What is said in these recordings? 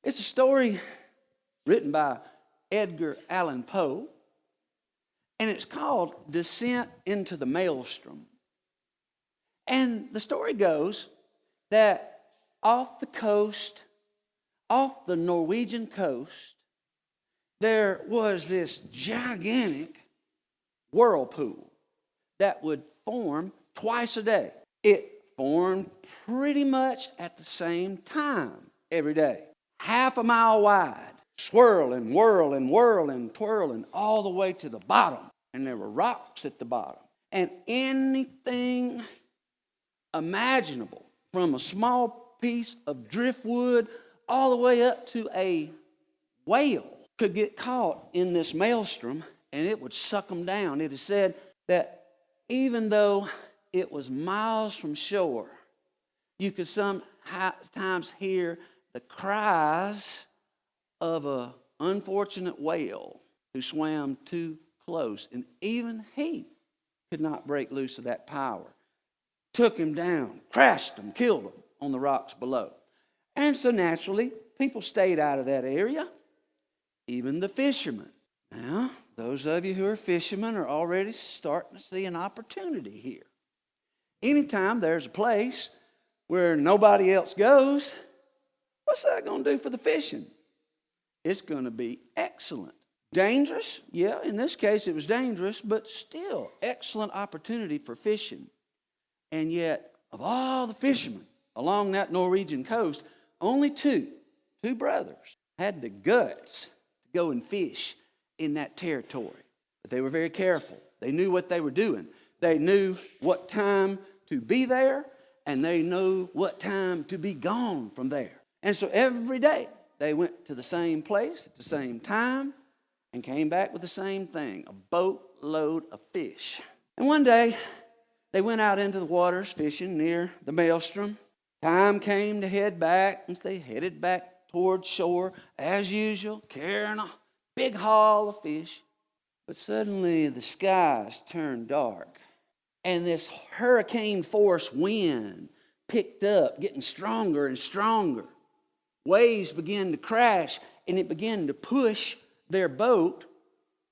It's a story written by Edgar Allan Poe, and it's called Descent into the Maelstrom. And the story goes that off the Norwegian coast, there was this gigantic whirlpool that would form twice a day. It formed pretty much at the same time every day. Half a mile wide, swirling, whirling, whirling, twirling, all the way to the bottom. And there were rocks at the bottom. And anything imaginable, from a small piece of driftwood all the way up to a whale, could get caught in this maelstrom and it would suck them down. It is said that even though it was miles from shore, you could sometimes hear the cries of an unfortunate whale who swam too close, and even he could not break loose of that power. Took him down, crashed him, killed him on the rocks below. And so naturally, people stayed out of that area, even the fishermen. Now, those of you who are fishermen are already starting to see an opportunity here. Anytime there's a place where nobody else goes, what's that going to do for the fishing? It's going to be excellent. Dangerous? Yeah, in this case it was dangerous, but still excellent opportunity for fishing. And yet, of all the fishermen along that Norwegian coast, only two brothers had the guts to go and fish in that territory. But they were very careful. They knew what they were doing. They knew what time to be there, and they knew what time to be gone from there. And so every day they went to the same place at the same time and came back with the same thing, a boatload of fish. And one day they went out into the waters fishing near the maelstrom. Time came to head back, and they headed back toward shore as usual, carrying a big haul of fish. But suddenly the skies turned dark, and this hurricane force wind picked up, getting stronger and stronger. Waves began to crash, and it began to push their boat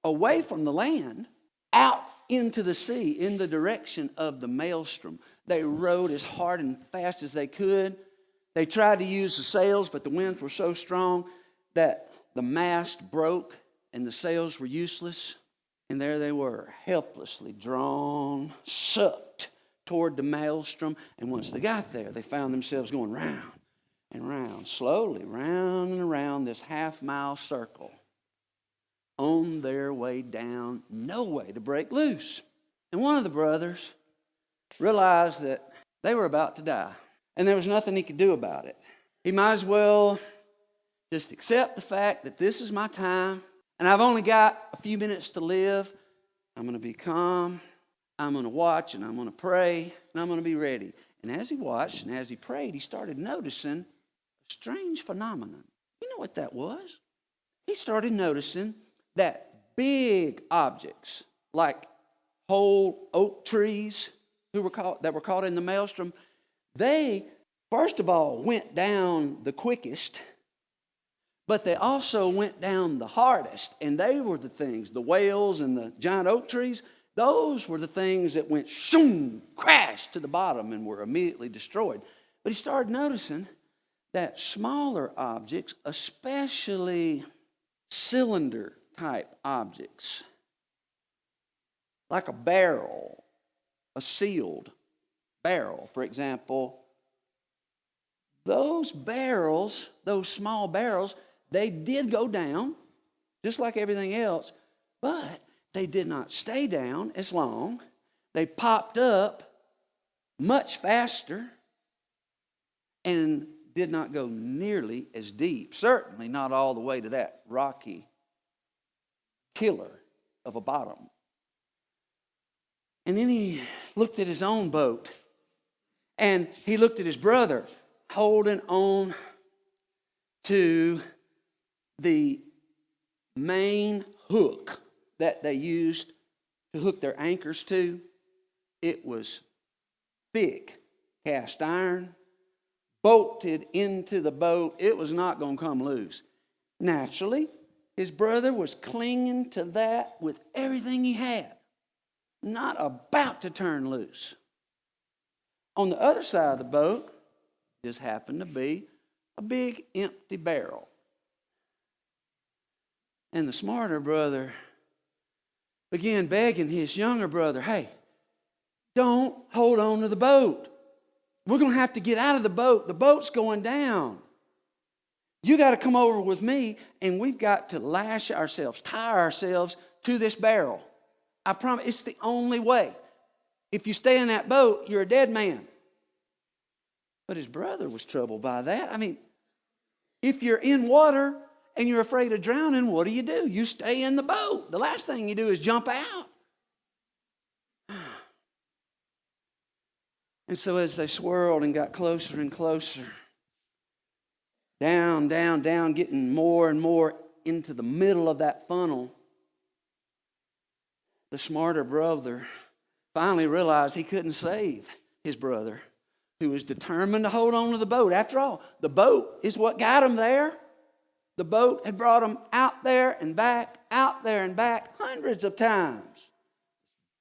away from the land, out into the sea, in the direction of the maelstrom. They rowed as hard and fast as they could. They tried to use the sails, but the winds were so strong that the mast broke and the sails were useless. And there they were, helplessly drawn, sucked toward the maelstrom. And once they got there, they found themselves going round and round, slowly round and around this half-mile circle, on their way down, no way to break loose. And one of the brothers realized that they were about to die, and there was nothing he could do about it. He might as well just accept the fact that this is my time, and I've only got a few minutes to live. I'm going to be calm, I'm going to watch, and I'm going to pray, and I'm going to be ready. And as he watched and as he prayed, he started noticing a strange phenomenon. You know what that was? He started noticing that big objects, like whole oak trees that were caught in the maelstrom, they, first of all, went down the quickest, but they also went down the hardest. And they were the things, the whales and the giant oak trees, those were the things that went shoom, crashed to the bottom and were immediately destroyed. But he started noticing that smaller objects, especially cylinder type objects, like a barrel, a sealed barrel, for example, those barrels, those small barrels, they did go down, just like everything else, but they did not stay down as long. They popped up much faster and did not go nearly as deep, certainly not all the way to that rocky killer of a bottom. And then he looked at his own boat, and he looked at his brother holding on to the main hook that they used to hook their anchors to. It was thick cast iron, bolted into the boat. It was not going to come loose. Naturally, his brother was clinging to that with everything he had, not about to turn loose. On the other side of the boat just happened to be a big empty barrel. And the smarter brother began begging his younger brother, hey, don't hold on to the boat. We're going to have to get out of the boat. The boat's going down. You got to come over with me, and we've got to lash ourselves, tie ourselves to this barrel. I promise, it's the only way. If you stay in that boat, you're a dead man. But his brother was troubled by that. I mean, if you're in water and you're afraid of drowning, what do? You stay in the boat. The last thing you do is jump out. And so as they swirled and got closer and closer, down, down, down, getting more and more into the middle of that funnel, the smarter brother finally realized he couldn't save his brother, who was determined to hold on to the boat. After all, the boat is what got him there. The boat had brought him out there and back, hundreds of times.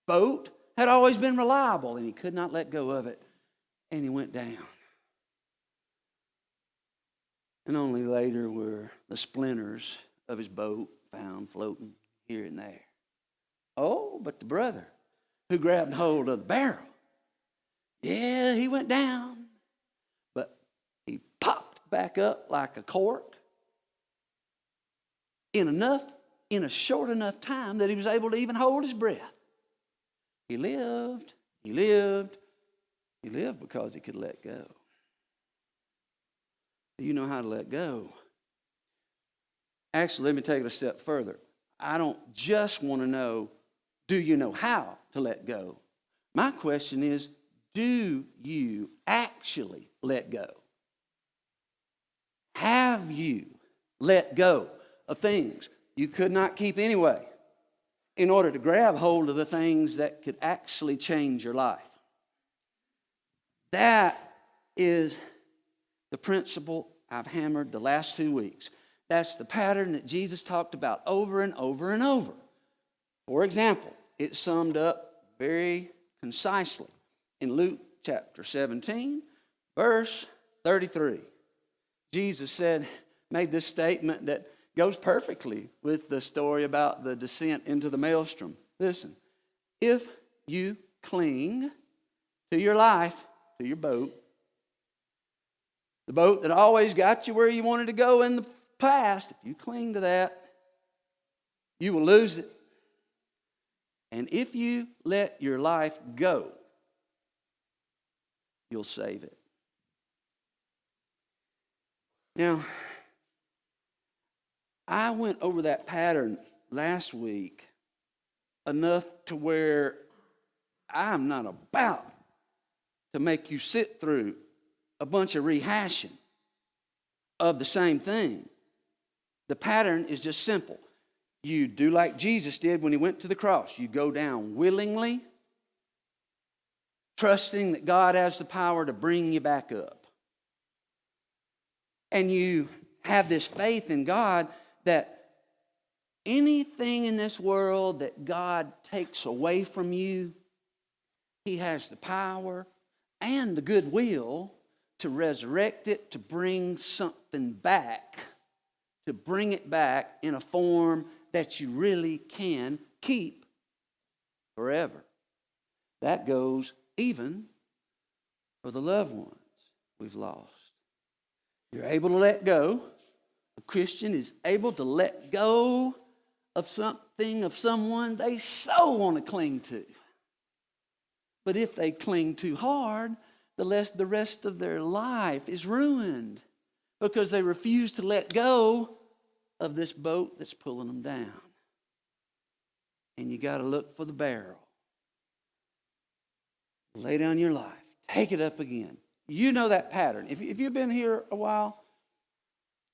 Boat had always been reliable, and he could not let go of it, and he went down. And only later were the splinters of his boat found floating here and there. Oh, but the brother who grabbed hold of the barrel, yeah, he went down, but he popped back up like a cork in a short enough time that he was able to even hold his breath. He lived because he could let go. Do you know how to let go? Actually, let me take it a step further. I don't just want to know, do you know how to let go? My question is, do you actually let go? Have you let go of things you could not keep anyway in order to grab hold of the things that could actually change your life? That is the principle I've hammered the last 2 weeks. That's the pattern that Jesus talked about over and over and over. For example, it's summed up very concisely in Luke chapter 17, verse 33. Jesus made this statement that goes perfectly with the story about the descent into the maelstrom. Listen, if you cling to your life, to your boat, the boat that always got you where you wanted to go in the past, if you cling to that, you will lose it. And if you let your life go, you'll save it. Now, I went over that pattern last week enough to where I'm not about to make you sit through a bunch of rehashing of the same thing. The pattern is just simple. You do like Jesus did when he went to the cross. You go down willingly, trusting that God has the power to bring you back up. And you have this faith in God that anything in this world that God takes away from you, he has the power and the goodwill to resurrect it, to bring something back, to bring it back in a form that you really can keep forever. That goes even for the loved ones we've lost. You're able to let go. A Christian is able to let go of something, of someone they so want to cling to. But if they cling too hard, the rest of their life is ruined because they refuse to let go of this boat that's pulling them down. And you got to look for the barrel. Lay down your life. Take it up again. You know that pattern. If you've been here a while,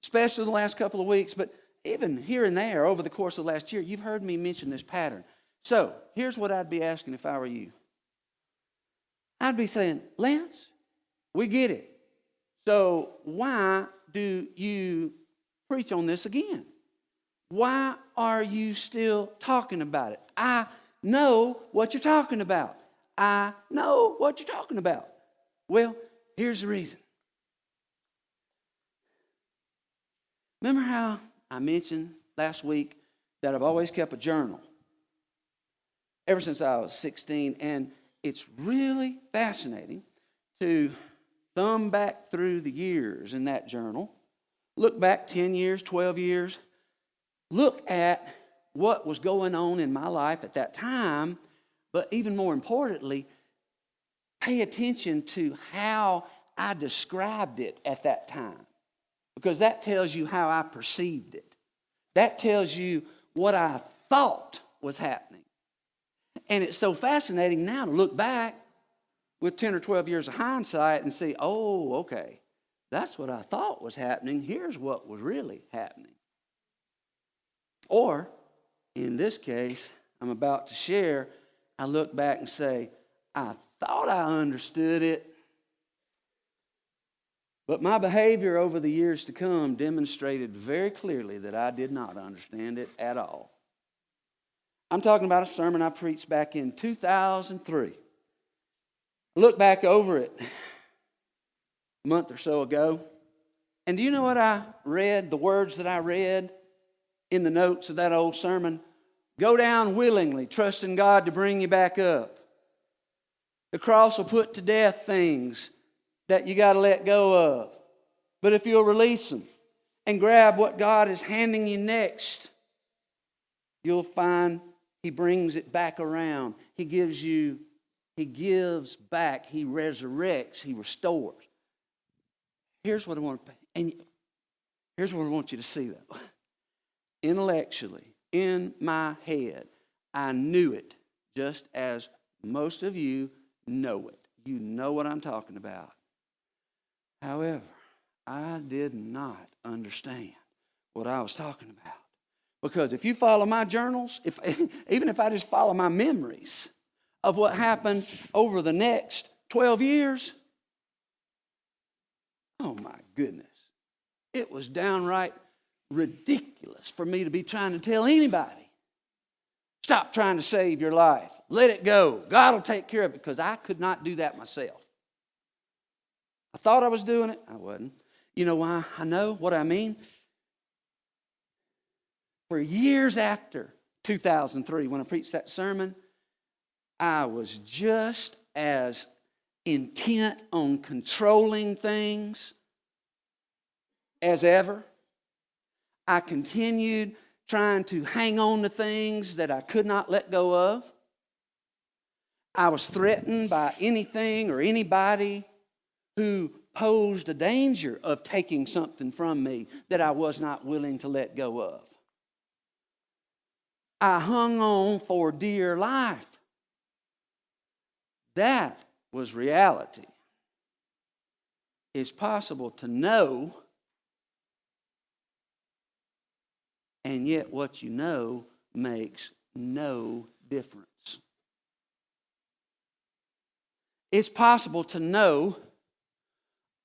especially the last couple of weeks, but even here and there over the course of last year, you've heard me mention this pattern. So here's what I'd be asking if I were you. I'd be saying, Lance, we get it. So why do you preach on this again? Why are you still talking about it? I know what you're talking about. I know what you're talking about. Well, here's the reason. Remember how I mentioned last week that I've always kept a journal ever since I was 16, and it's really fascinating to thumb back through the years in that journal, look back 10 years, 12 years, look at what was going on in my life at that time, but even more importantly, pay attention to how I described it at that time, because that tells you how I perceived it. That tells you what I thought was happening. And it's so fascinating now to look back with 10 or 12 years of hindsight and see, oh, okay, that's what I thought was happening. Here's what was really happening. Or, in this case, I'm about to share, I look back and say, I thought I understood it, but my behavior over the years to come demonstrated very clearly that I did not understand it at all. I'm talking about a sermon I preached back in 2003. Look back over it a month or so ago, and do you know what I read, the words that I read in the notes of that old sermon? Go down willingly, trusting God to bring you back up. The cross will put to death things that you got to let go of. But if you'll release them and grab what God is handing you next, you'll find He brings it back around. He gives back, He resurrects, He restores. Here's what I want to, and here's what I want you to see though. Intellectually, in my head, I knew it just as most of you know it. You know what I'm talking about. However, I did not understand what I was talking about. Because if you follow my journals, even if I just follow my memories of what happened over the next 12 years, oh my goodness, it was downright ridiculous for me to be trying to tell anybody, stop trying to save your life. Let it go. God will take care of it, because I could not do that myself. I thought I was doing it. I wasn't. You know why I know what I mean? For years after 2003, when I preached that sermon, I was just as intent on controlling things as ever. I continued trying to hang on to things that I could not let go of. I was threatened by anything or anybody who posed a danger of taking something from me that I was not willing to let go of. I hung on for dear life. That was reality. It's possible to know, and yet what you know makes no difference. It's possible to know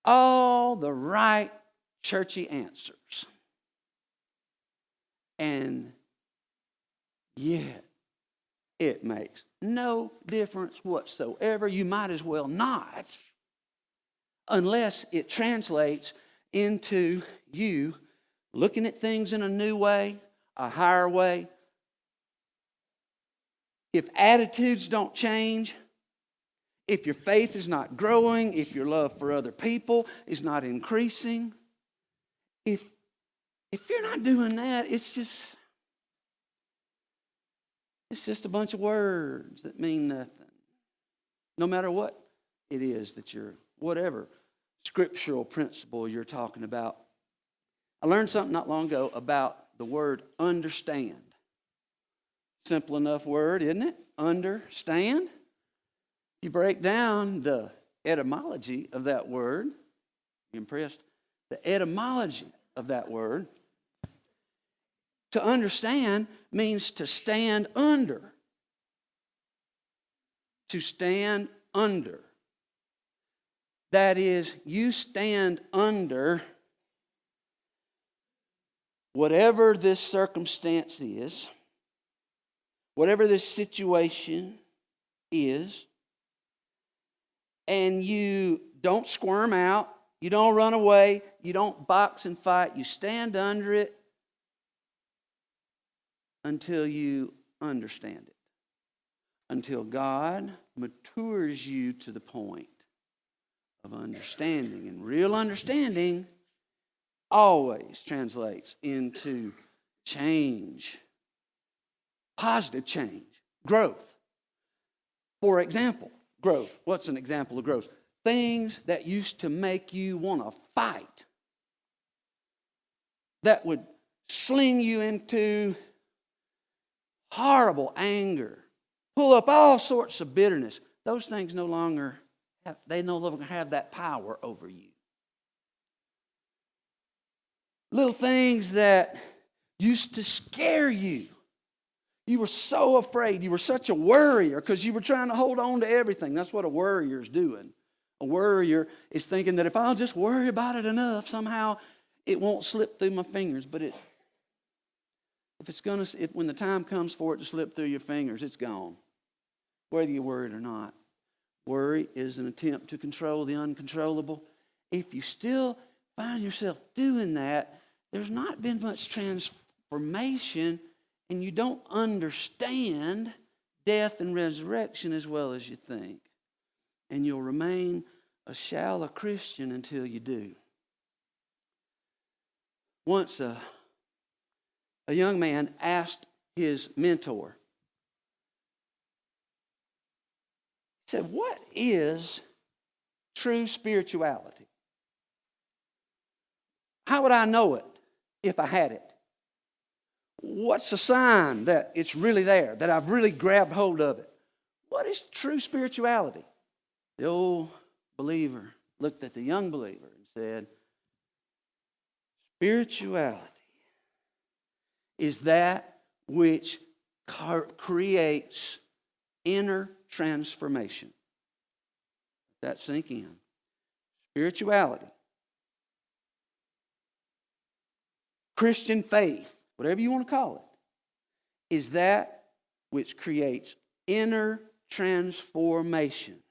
all the right churchy answers, and yet it makes no difference whatsoever. You might as well not, unless it translates into you looking at things in a new way, a higher way. If attitudes don't change, if your faith is not growing, if your love for other people is not increasing, if you're not doing that, it's just a bunch of words that mean nothing. No matter what it is that whatever scriptural principle you're talking about. I learned something not long ago about the word understand. Simple enough word, isn't it? Understand. You break down the etymology of that word. You impressed? The etymology of that word. To understand means to stand under. To stand under. That is, you stand under whatever this circumstance is, whatever this situation is, and you don't squirm out, you don't run away, you don't box and fight, you stand under it until you understand it, until God matures you to the point of understanding. And real understanding always translates into change, positive change, growth. For example, growth. What's an example of growth? Things that used to make you want to fight, that would sling you into horrible anger, pull up all sorts of bitterness. Those things no longer have that power over you. Little things that used to scare you. You were so afraid. You were such a worrier because you were trying to hold on to everything. That's what a worrier is doing. A worrier is thinking that if I'll just worry about it enough, somehow it won't slip through my fingers. But when the time comes for it to slip through your fingers, it's gone, whether you're worried or not. Worry is an attempt to control the uncontrollable. If you still find yourself doing that, there's not been much transformation, and you don't understand death and resurrection as well as you think. And you'll remain a shallow Christian until you do. Once a young man asked his mentor, he said, "What is true spirituality? How would I know it if I had it? What's the sign that it's really there, that I've really grabbed hold of it? What is true spirituality?" The old believer looked at the young believer and said, "Spirituality is that which creates inner transformation." Let that sink in. Spirituality, Christian faith, whatever you want to call it, is that which creates inner transformation.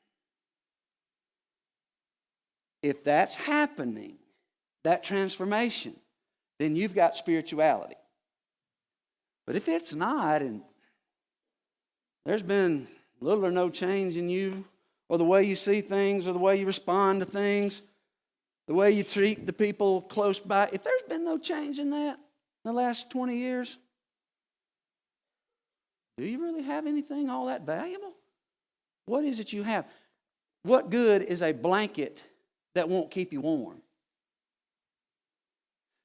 If that's happening, that transformation, then you've got spirituality. But if it's not, and there's been little or no change in you, or the way you see things, or the way you respond to things, the way you treat the people close by, if there's been no change in that in the last 20 years, do you really have anything all that valuable? What is it you have? What good is a blanket that won't keep you warm?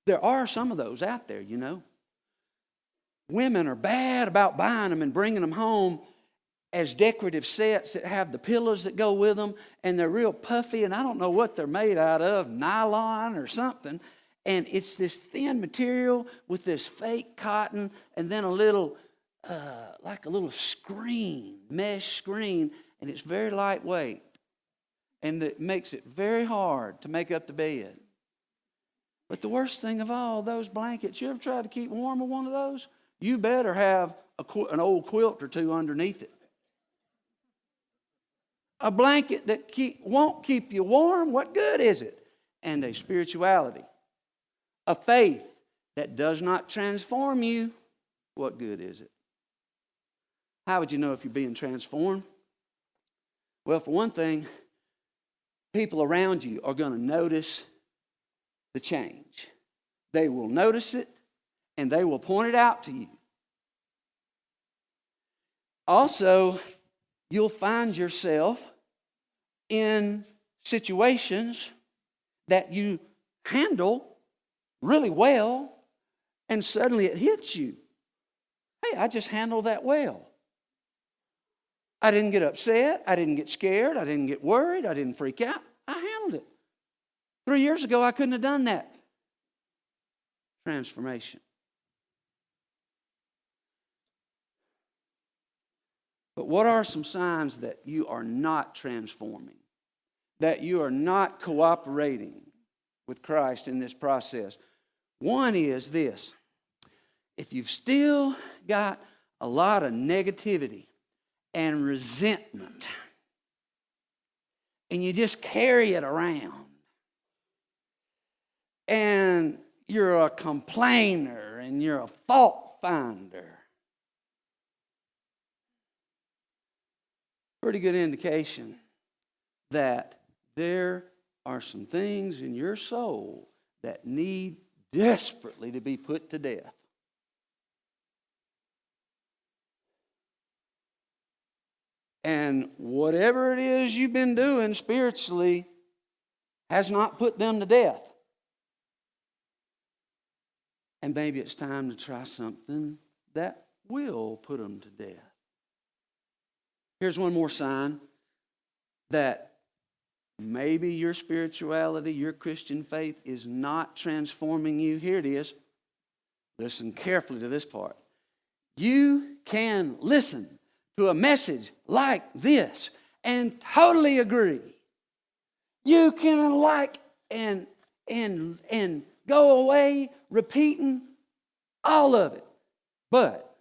There are some of those out there, you know. Women are bad about buying them and bringing them home as decorative sets that have the pillows that go with them, and they're real puffy, and I don't know what they're made out of, nylon or something, and it's this thin material with this fake cotton and then a little, like a little screen, mesh screen, and it's very lightweight, and it makes it very hard to make up the bed. But the worst thing of all, those blankets, you ever try to keep warm with one of those? You better have an old quilt or two underneath it. A blanket that won't keep you warm, what good is it? And a spirituality, a faith that does not transform you, what good is it? How would you know if you're being transformed? Well, for one thing, people around you are going to notice the change. They will notice it, and they will point it out to you. Also, you'll find yourself in situations that you handle really well, and suddenly it hits you. Hey, I just handled that well. I didn't get upset. I didn't get scared. I didn't get worried. I didn't freak out. I handled it. 3 years ago, I couldn't have done that. Transformation. But what are some signs that you are not transforming? that you are not cooperating with Christ in this process. One is this: if you've still got a lot of negativity and resentment, and you just carry it around, and you're a complainer and you're a fault finder, pretty good indication that there are some things in your soul that need desperately to be put to death. And whatever it is you've been doing spiritually has not put them to death. And maybe it's time to try something that will put them to death. Here's one more sign that maybe your spirituality, your Christian faith is not transforming you. Here it is. Listen carefully to this part. You can listen to a message like this and totally agree. You can like and go away repeating all of it. But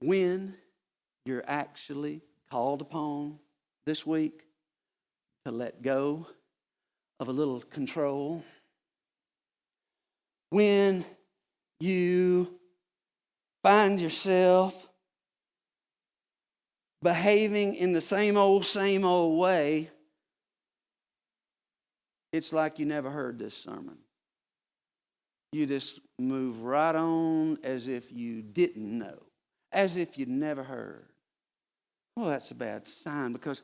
when you're actually called upon this week to let go of a little control, when you find yourself behaving in the same old way, it's like you never heard this sermon. You just move right on as if you didn't know, as if you'd never heard. Well, that's a bad sign because,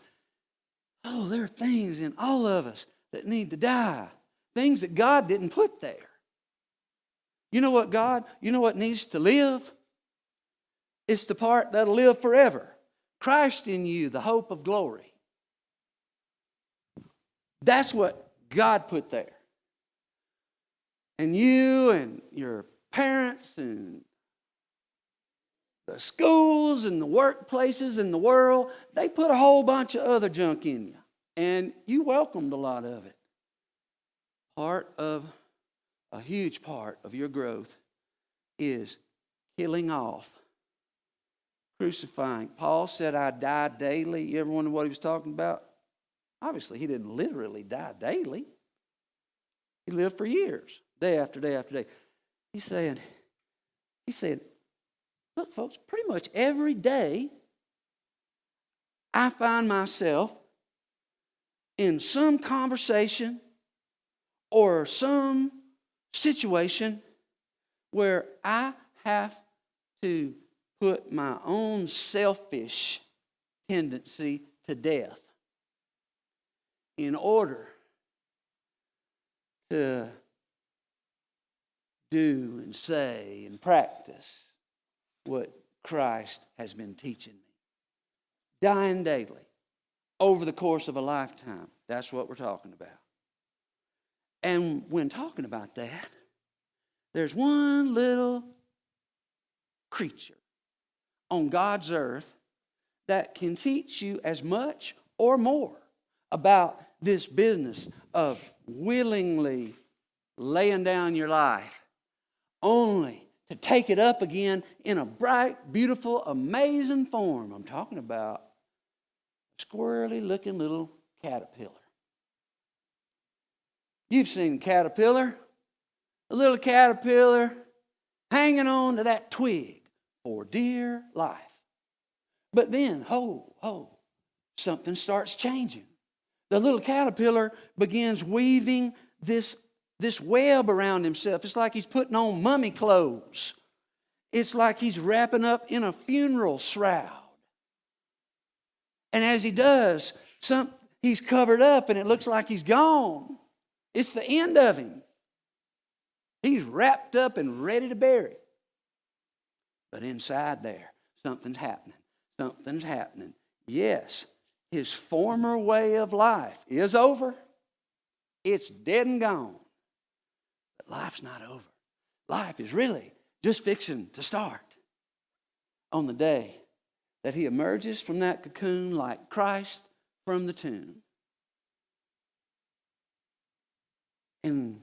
there are things in all of us that need to die. Things that God didn't put there. You know what needs to live? It's the part that'll live forever. Christ in you, the hope of glory. That's what God put there. And you and your parents and the schools and the workplaces in the world, they put a whole bunch of other junk in you. And you welcomed a lot of it. A huge part of your growth is killing off, crucifying. Paul said, I die daily. You ever wonder what he was talking about? Obviously, he didn't literally die daily. He lived for years, day after day after day. He said, look, folks, pretty much every day I find myself in some conversation or some situation where I have to put my own selfish tendency to death in order to do and say and practice what Christ has been teaching me. Dying daily over the course of a lifetime. That's what we're talking about. And when talking about that, there's one little creature on God's earth that can teach you as much or more about this business of willingly laying down your life only to take it up again in a bright, beautiful, amazing form. I'm talking about a squirrely looking little caterpillar. You've seen a caterpillar, a little caterpillar hanging on to that twig for dear life. But then, something starts changing. The little caterpillar begins weaving this web around himself. It's like he's putting on mummy clothes. It's like he's wrapping up in a funeral shroud. And as he does, he's covered up and it looks like he's gone. It's the end of him. He's wrapped up and ready to bury. But inside there, something's happening. Something's happening. Yes, his former way of life is over. It's dead and gone. But life's not over. Life is really just fixing to start. on the day that he emerges from that cocoon like Christ from the tomb. And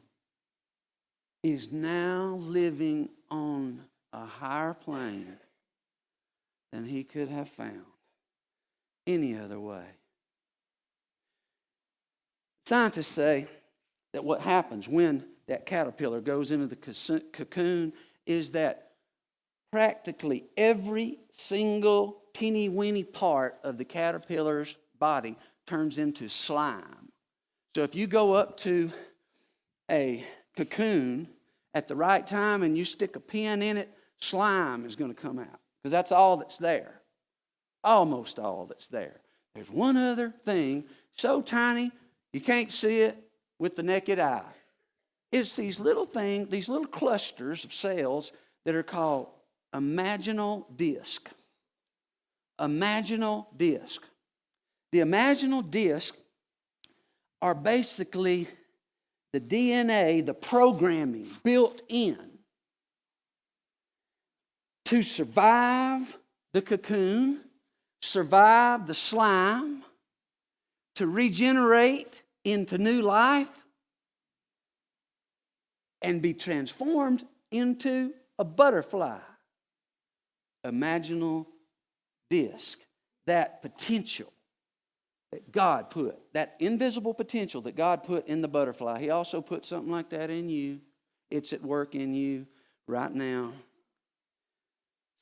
is now living on a higher plane than he could have found any other way. Scientists say that what happens when that caterpillar goes into the cocoon is that practically every single teeny-weeny part of the caterpillar's body turns into slime. So if you go up to a cocoon at the right time and you stick a pin in it, slime is going to come out because that's all that's there. Almost all that's there. There's one other thing so tiny you can't see it with the naked eye. It's these little things, these little clusters of cells that are called imaginal disc. Imaginal disc. The imaginal disc are basically the DNA, the programming built in to survive the cocoon, survive the slime, to regenerate into new life, and be transformed into a butterfly. Imaginal disc, that potential that God put, that invisible potential that God put in the butterfly. He also put something like that in you. It's at work in you right now.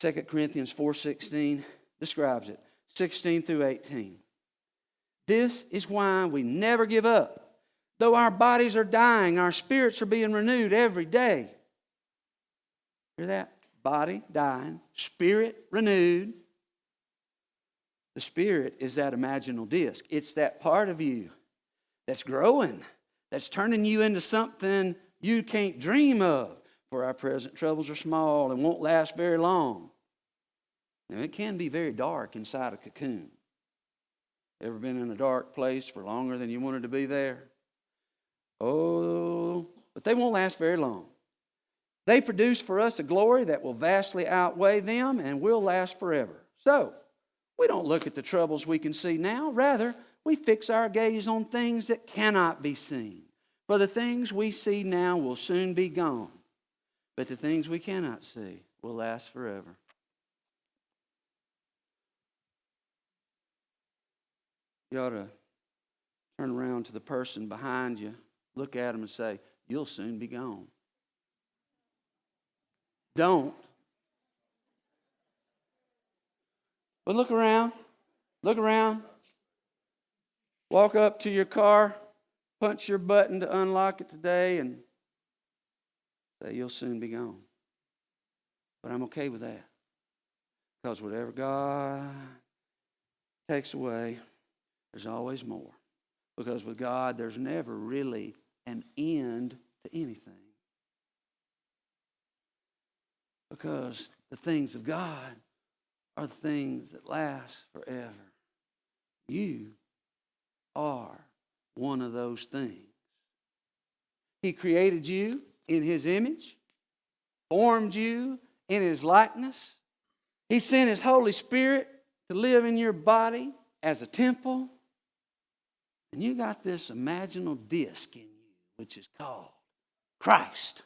2 Corinthians 4:16 describes it, 16 through 18. This is why we never give up. Though our bodies are dying, our spirits are being renewed every day. Hear that? Body dying, spirit renewed. The spirit is that imaginal disc. It's that part of you that's growing, that's turning you into something you can't dream of. For our present troubles are small and won't last very long. Now, it can be very dark inside a cocoon. Ever been in a dark place for longer than you wanted to be there? Oh, but they won't last very long. They produce for us a glory that will vastly outweigh them and will last forever. So, we don't look at the troubles we can see now. Rather, we fix our gaze on things that cannot be seen. For the things we see now will soon be gone. But the things we cannot see will last forever. You ought to turn around to the person behind you, look at them and say, "You'll soon be gone." Don't. But look around. Look around. Walk up to your car, punch your button to unlock it today, and say, "You'll soon be gone." But I'm okay with that. Because whatever God takes away, there's always more. Because with God, there's never really an end to anything. Because the things of God are the things that last forever. You are one of those things. He created you in His image, formed you in His likeness. He sent His Holy Spirit to live in your body as a temple. And you got this imaginal disc in you, which is called Christ.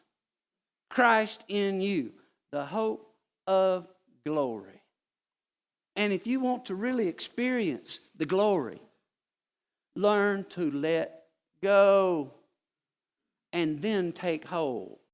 Christ in you, the hope of glory. And if you want to really experience the glory, learn to let go and then take hold